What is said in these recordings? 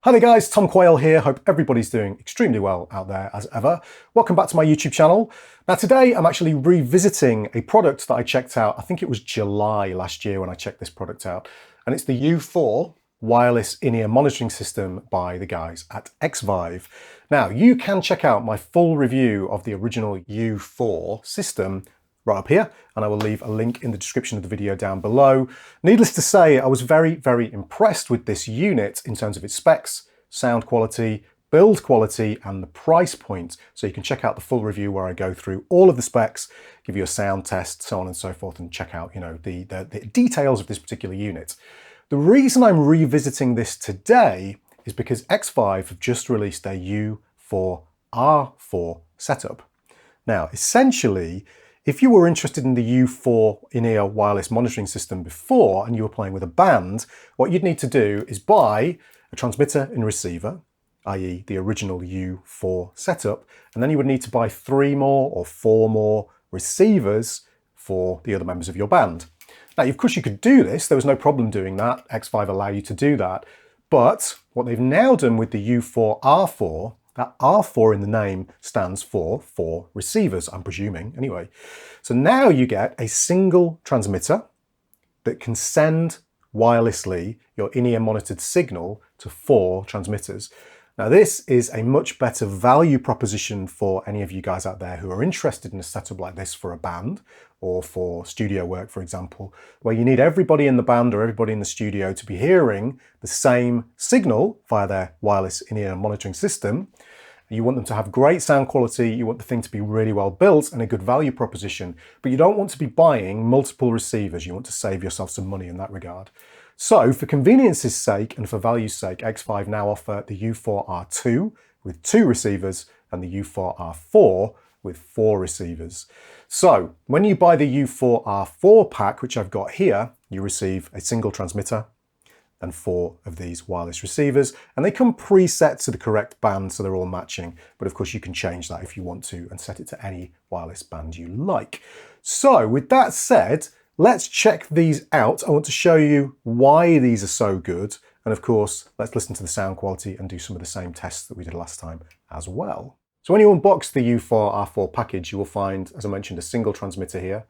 Hi there guys, Tom Quayle here. Hope everybody's doing extremely well out there as ever. Welcome back to my YouTube channel. Now today I'm actually revisiting a product that I checked out, I think it was July last year when I checked this product out. And it's the U4 wireless in-ear monitoring system by the guys at Xvive. Now you can check out my full review of the original U4 system right up here, and I will leave a link in the description of the video down below. Needless to say, I was very impressed with this unit in terms of its specs, sound quality, build quality, and the price point. So you can check out the full review where I go through all of the specs, give you a sound test, so on and so forth, and check out, the details of this particular unit. The reason I'm revisiting this today is because Xvive have just released their U4R4 setup. Now, essentially, if you were interested in the U4 in-ear wireless monitoring system before and you were playing with a band, what you'd need to do is buy a transmitter and receiver, i.e. the original U4 setup, and then you would need to buy 3 more or 4 more receivers for the other members of your band. Now, of course, you could do this. There was no problem doing that. Xvive allow you to do that. But what they've now done with the U4R4, that R4 in the name stands for 4 receivers, I'm presuming, anyway. So now you get a single transmitter that can send wirelessly your in-ear monitored signal to 4 transmitters. Now this is a much better value proposition for any of you guys out there who are interested in a setup like this for a band or for studio work, for example, where you need everybody in the band or everybody in the studio to be hearing the same signal via their wireless in-ear monitoring system. You want them to have great sound quality, you want the thing to be really well built and a good value proposition, but you don't want to be buying multiple receivers. You want to save yourself some money in that regard. So for convenience's sake and for value's sake, Xvive now offer the U4R2 with 2 receivers and the U4R4 with 4 receivers. So when you buy the U4R4 pack, which I've got here, you receive a single transmitter and 4 of these wireless receivers, and they come preset to the correct band, so they're all matching. But of course you can change that if you want to and set it to any wireless band you like. So with that said, let's check these out. I want to show you why these are so good. And of course, let's listen to the sound quality and do some of the same tests that we did last time as well. So when you unbox the U4R4 package, you will find, as I mentioned, a single transmitter here.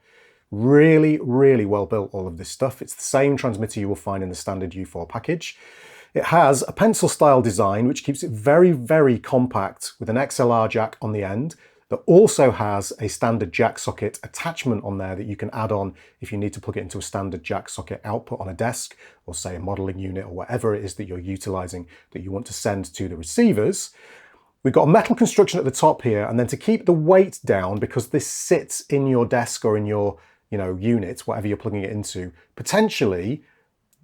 Really well built, all of this stuff. It's the same transmitter you will find in the standard U4 package. It has a pencil style design, which keeps it very compact with an XLR jack on the end that also has a standard jack socket attachment on there that you can add on if you need to plug it into a standard jack socket output on a desk or say a modeling unit or whatever it is that you're utilizing that you want to send to the receivers. We've got a metal construction at the top here, and then to keep the weight down, because this sits in your desk or in your unit, whatever you're plugging it into, potentially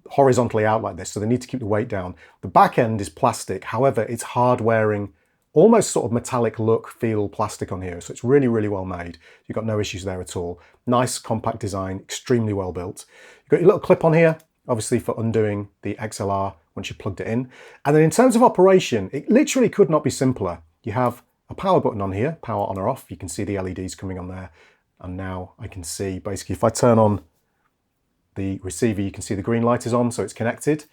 horizontally out like this, so they need to keep the weight down. The back end is plastic, however, it's hard wearing, almost sort of metallic look, feel plastic on here, so it's really well made. You've got no issues there at all. Nice compact design, extremely well built. You've got your little clip on here, obviously for undoing the XLR once you've plugged it in. And then in terms of operation, it literally could not be simpler. You have a power button on here, power on or off. You can see the LEDs coming on there. And now I can see, basically, if I turn on the receiver, you can see the green light is on, so it's connected.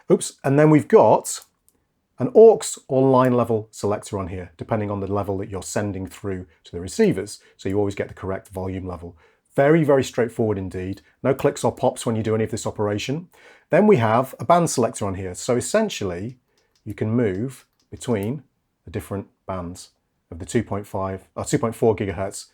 Oops, and then we've got an aux or line level selector on here, depending on the level that you're sending through to the receivers. So you always get the correct volume level. Very straightforward indeed. No clicks or pops when you do any of this operation. Then we have a band selector on here. So essentially, you can move between the different bands of the 2.4 gigahertz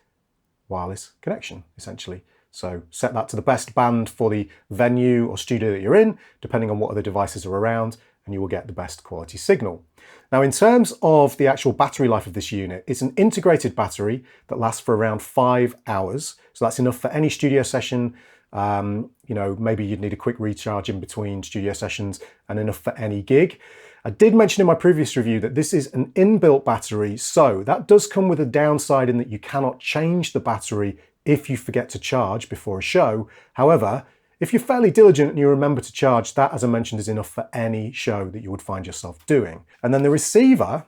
wireless connection, essentially. So set that to the best band for the venue or studio that you're in, depending on what other devices are around, and you will get the best quality signal. Now, in terms of the actual battery life of this unit, it's an integrated battery that lasts for around 5 hours. So that's enough for any studio session. Maybe you'd need a quick recharge in between studio sessions, and enough for any gig. I did mention in my previous review that this is an inbuilt battery, so that does come with a downside in that you cannot change the battery if you forget to charge before a show. However, if you're fairly diligent and you remember to charge, that, as I mentioned, is enough for any show that you would find yourself doing. And then the receiver,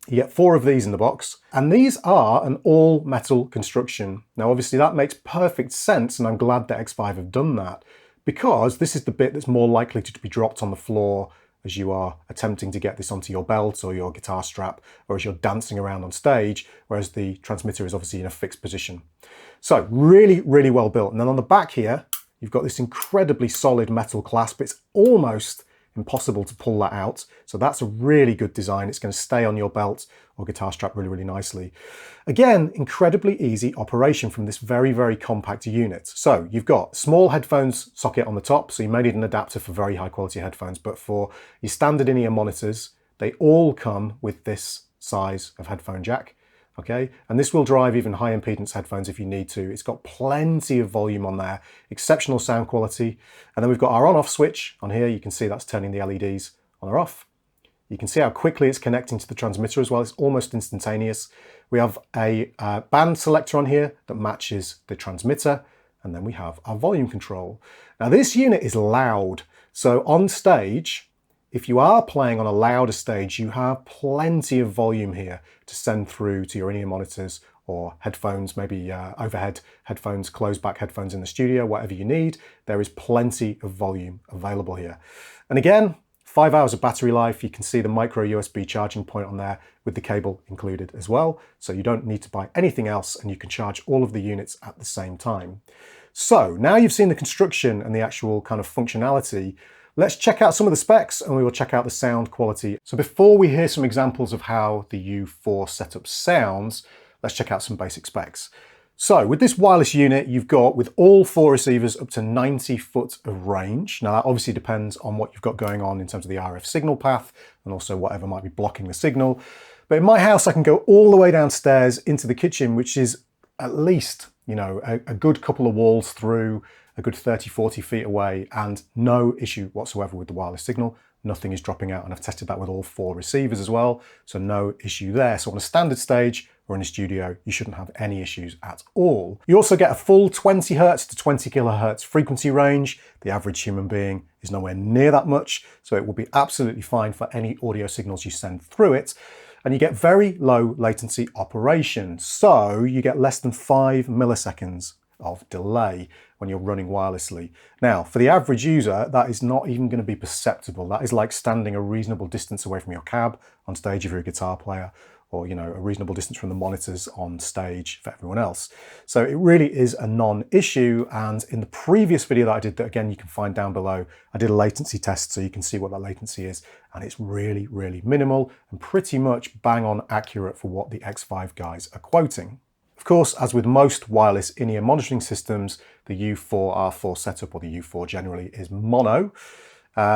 you get 4 of these in the box, and these are an all metal construction. Now, obviously that makes perfect sense, and I'm glad that Xvive have done that, because this is the bit that's more likely to be dropped on the floor as you are attempting to get this onto your belt or your guitar strap, or as you're dancing around on stage, whereas the transmitter is obviously in a fixed position. So really, really well built. And then on the back here, you've got this incredibly solid metal clasp. It's almost impossible to pull that out. So that's a really good design. It's going to stay on your belt or guitar strap really, really nicely. Again, incredibly easy operation from this very, very compact unit. So you've got small headphones socket on the top. So you may need an adapter for very high quality headphones, but for your standard in-ear monitors, they all come with this size of headphone jack. Okay, and this will drive even high impedance headphones if you need to. It's got plenty of volume on there, exceptional sound quality. And then we've got our on-off switch on here. You can see that's turning the LEDs on or off. You can see how quickly it's connecting to the transmitter as well. It's almost instantaneous. We have a band selector on here that matches the transmitter. And then we have our volume control. Now this unit is loud. So on stage, if you are playing on a louder stage, you have plenty of volume here to send through to your in-ear monitors or headphones, maybe overhead headphones, closed back headphones in the studio, whatever you need. There is plenty of volume available here. And again, 5 hours of battery life. You can see the micro USB charging point on there with the cable included as well. So you don't need to buy anything else and you can charge all of the units at the same time. So now you've seen the construction and the actual kind of functionality. Let's check out some of the specs and we will check out the sound quality. So before we hear some examples of how the U4 setup sounds, let's check out some basic specs. So with this wireless unit, you've got with all 4 receivers up to 90 foot of range. Now that obviously depends on what you've got going on in terms of the RF signal path and also whatever might be blocking the signal. But in my house, I can go all the way downstairs into the kitchen, which is at least, you know, a good couple of walls through, a good 30, 40 feet away, and no issue whatsoever with the wireless signal. Nothing is dropping out, and I've tested that with all 4 receivers as well, so no issue there. So on a standard stage or in a studio, you shouldn't have any issues at all. You also get a full 20 hertz to 20 kilohertz frequency range. The average human being is nowhere near that much, so it will be absolutely fine for any audio signals you send through it. And you get very low latency operation, so you get less than 5 milliseconds of delay when you're running wirelessly. Now, for the average user, that is not even going to be perceptible. That is like standing a reasonable distance away from your cab on stage if you're a guitar player, or, you know, a reasonable distance from the monitors on stage for everyone else. So it really is a non-issue. And in the previous video that I did, that again, you can find down below, I did a latency test so you can see what that latency is. And it's really, really minimal and pretty much bang on accurate for what the Xvive guys are quoting. Of course, as with most wireless in-ear monitoring systems, the U4R4 setup, or the U4 generally, is mono.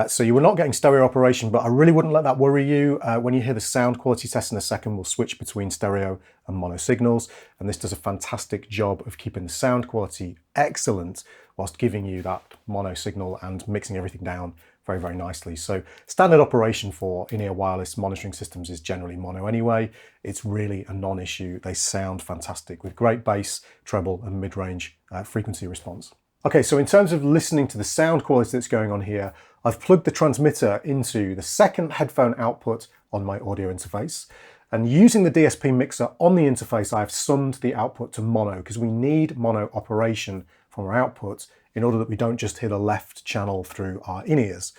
So you were not getting stereo operation, but I really wouldn't let that worry you. When you hear the sound quality test in a second, we'll switch between stereo and mono signals. And this does a fantastic job of keeping the sound quality excellent whilst giving you that mono signal and mixing everything down very, very nicely. So standard operation for in-ear wireless monitoring systems is generally mono anyway. It's really a non-issue. They sound fantastic with great bass, treble and mid-range frequency response. Okay, so in terms of listening to the sound quality that's going on here, I've plugged the transmitter into the second headphone output on my audio interface. And using the DSP mixer on the interface, I've summed the output to mono because we need mono operation from our output in order that we don't just hit a left channel through our in-ears.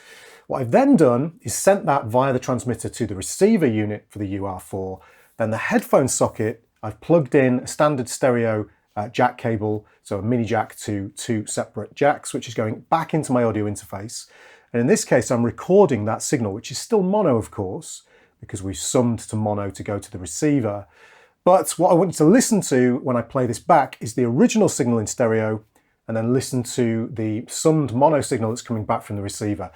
What I've then done is sent that via the transmitter to the receiver unit for the UR4. Then the headphone socket, I've plugged in a standard stereo jack cable, so a mini jack to 2 separate jacks, which is going back into my audio interface. And in this case, I'm recording that signal, which is still mono, of course, because we've summed to mono to go to the receiver. But what I want you to listen to when I play this back is the original signal in stereo, and then listen to the summed mono signal that's coming back from the receiver.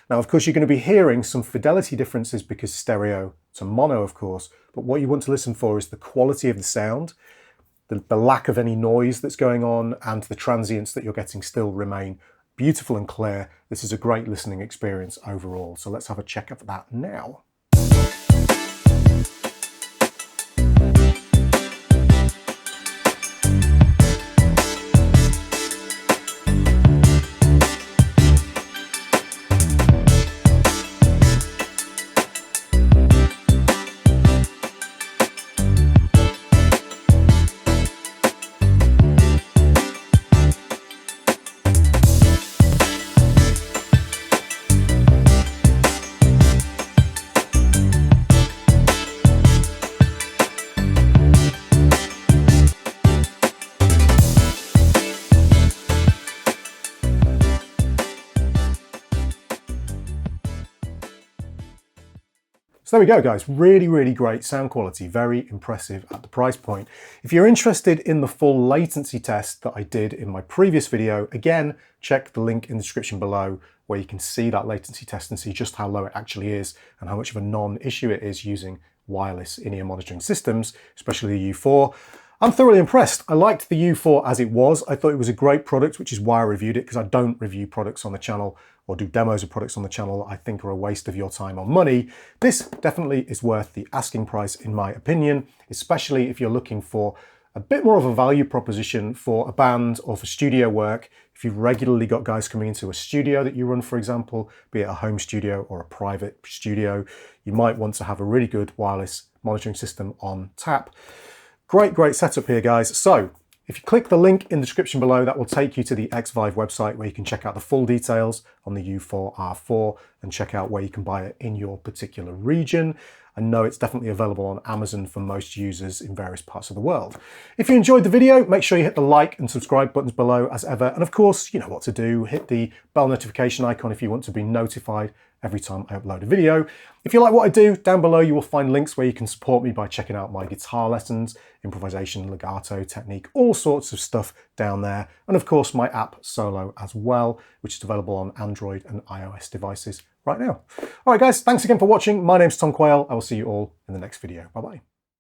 Now, of course, you're going to be hearing some fidelity differences because stereo to mono, of course, but what you want to listen for is the quality of the sound, the lack of any noise that's going on, and the transients that you're getting still remain beautiful and clear. This is a great listening experience overall. So let's have a check of that now. So there we go, guys. Really, really great sound quality. Very impressive at the price point. If you're interested in the full latency test that I did in my previous video, again, check the link in the description below where you can see that latency test and see just how low it actually is and how much of a non-issue it is using wireless in-ear monitoring systems, especially the U4. I'm thoroughly impressed. I liked the U4 as it was. I thought it was a great product, which is why I reviewed it, because I don't review products on the channel or do demos of products on the channel I think are a waste of your time or money. This definitely is worth the asking price, in my opinion, especially if you're looking for a bit more of a value proposition for a band or for studio work. If you've regularly got guys coming into a studio that you run, for example, be it a home studio or a private studio, you might want to have a really good wireless monitoring system on tap. Great setup here, guys. So if you click the link in the description below, that will take you to the Xvive website where you can check out the full details on the U4R4 and check out where you can buy it in your particular region. I know it's definitely available on Amazon for most users in various parts of the world. If you enjoyed the video, make sure you hit the like and subscribe buttons below as ever. And of course, you know what to do. Hit the bell notification icon if you want to be notified every time I upload a video. If you like what I do, down below you will find links where you can support me by checking out my guitar lessons, improvisation, legato, technique, all sorts of stuff down there. And of course my app Solo as well, which is available on Android and iOS devices right now. All right guys, thanks again for watching. My name's Tom Quayle. I will see you all in the next video. Bye-bye.